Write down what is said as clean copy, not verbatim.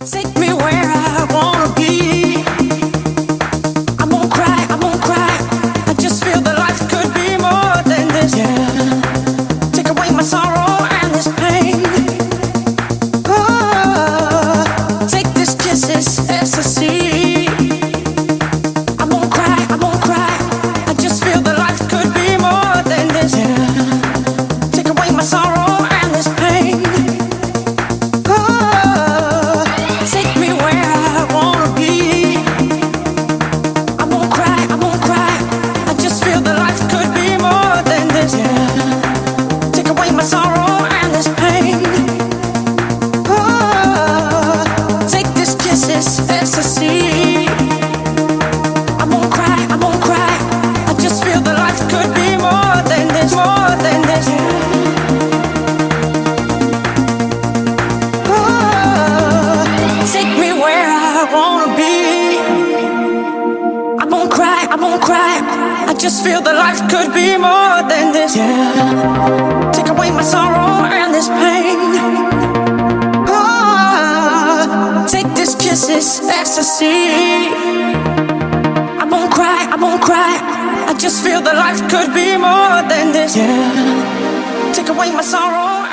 Take me where I wanna be. I won't cry, I won't cry. I just feel that life could be more than this. Yeah. Take away my sorrow and this pain. Oh, take this kiss, this ecstasy. I won't cry, I won't cry. I just feel that life could be more than this. Yeah. Take away my sorrow and this pain. Ecstasy. I won't cry, I won't cry. I just feel that life could be more than this, more than this. Oh, take me where I wanna be. I won't cry, I won't cry. I just feel that life could be more than this. Yeah. Take away my sorrow and this pain. Take this kiss, this ecstasy. I won't cry, I won't cry. I just feel that life could be more than this. Yeah. Take away my sorrow.